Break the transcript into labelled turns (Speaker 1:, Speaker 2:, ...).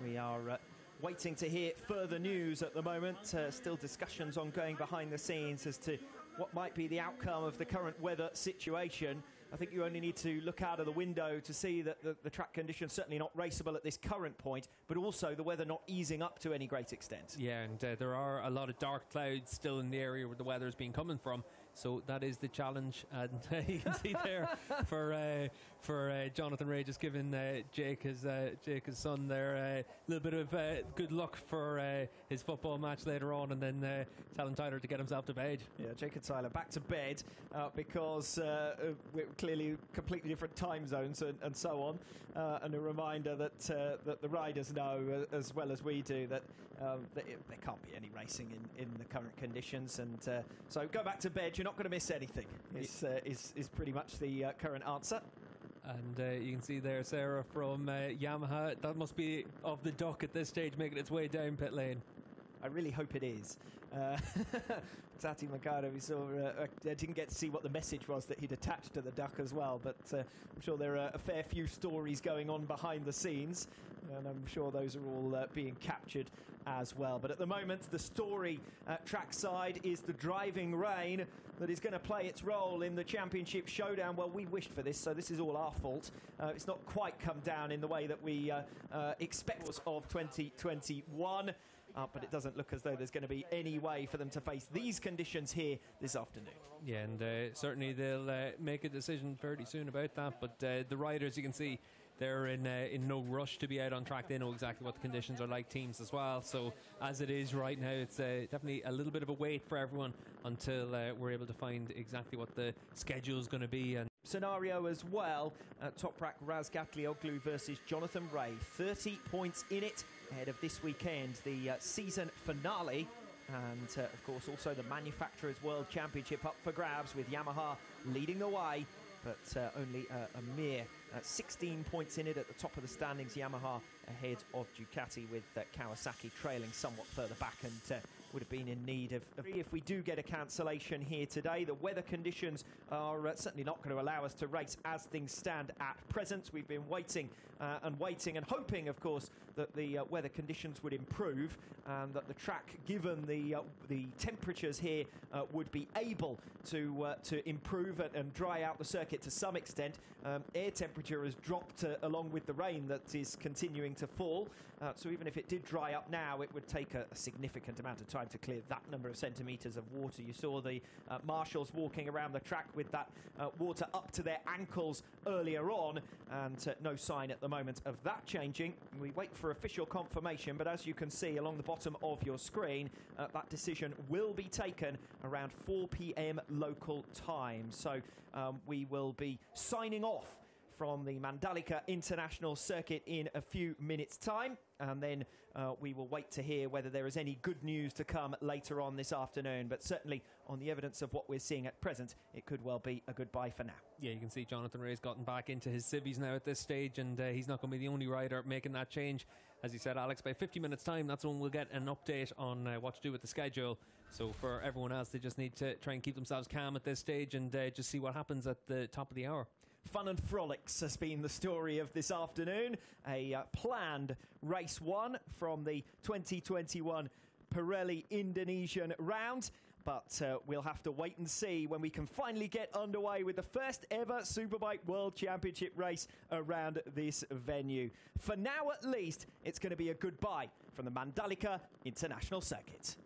Speaker 1: We are waiting to hear further news at the moment. Still discussions ongoing behind the scenes as to what might be the outcome of the current weather situation. I think you only need to look out of the window to see that the track conditions certainly not raceable at this current point, but also the weather not easing up to any great extent.
Speaker 2: Yeah, and there are a lot of dark clouds still in the area where the weather has been coming from, so that is the challenge. And you can see there for Jonathan Ray just giving Jake his son there a little bit of good luck for his football match later on, and then telling Tyler to get himself to bed.
Speaker 1: Yeah, Jake and Tyler back to bed because we're clearly completely different time zones and so on, and a reminder that the riders know as well as we do that there can't be any racing in the current conditions, and so go back to bed, you're not going to miss anything is pretty much the current answer.
Speaker 2: And you can see there Sarah from Yamaha, that must be of the duck at this stage, making its way down pit lane.
Speaker 1: I really hope it is. Tati Mercado, we saw, didn't get to see what the message was that he'd attached to the duck as well, but I'm sure there are a fair few stories going on behind the scenes, and I'm sure those are all being captured as well. But at the moment, the story trackside is the driving rain that is going to play its role in the championship showdown. Well, we wished for this, so this is all our fault. It's not quite come down in the way that we expect of 2021. But it doesn't look as though there's going to be any way for them to face these conditions here this afternoon.
Speaker 2: Yeah, and certainly they'll make a decision fairly soon about that. But the riders, you can see, they're in no rush to be out on track. They know exactly what the conditions are like, teams as well. So as it is right now, it's definitely a little bit of a wait for everyone until we're able to find exactly what the schedule is going to be. And
Speaker 1: scenario as well, Toprak Razgatlioglu versus Jonathan Ray, 30 points in it ahead of this weekend, the season finale, and of course also the Manufacturers World Championship up for grabs, with Yamaha leading the way, but only a mere 16 points in it at the top of the standings. Yamaha ahead of Ducati, with Kawasaki trailing somewhat further back, and would have been in need of if we do get a cancellation here today. The weather conditions are certainly not going to allow us to race as things stand at present. We've been waiting and waiting and hoping, of course, that the weather conditions would improve and that the track, given the temperatures here, would be able to improve and dry out the circuit to some extent. Air temperature has dropped along with the rain that is continuing to fall, so even if it did dry up now, it would take a significant amount of time to clear that number of centimetres of water. You saw the marshals walking around the track with that water up to their ankles earlier on, and no sign at the moment of that changing. We wait for official confirmation, but as you can see along the bottom of your screen, that decision will be taken around 4 p.m. local time. So we will be signing off from the Mandalika International Circuit in a few minutes' time, and then we will wait to hear whether there is any good news to come later on this afternoon. But certainly on the evidence of what we're seeing at present, it could well be a goodbye for now.
Speaker 2: Yeah, you can see Jonathan Ray's gotten back into his civvies now at this stage, and he's not going to be the only rider making that change. As you said, Alex, by 50 minutes time, that's when we'll get an update on what to do with the schedule. So for everyone else, they just need to try and keep themselves calm at this stage and just see what happens at the top of the hour.
Speaker 1: Fun and frolics has been the story of this afternoon. A planned race one from the 2021 Pirelli Indonesian round, but we'll have to wait and see when we can finally get underway with the first ever Superbike World Championship race around this venue. For now at least, it's going to be a goodbye from the Mandalika International Circuit.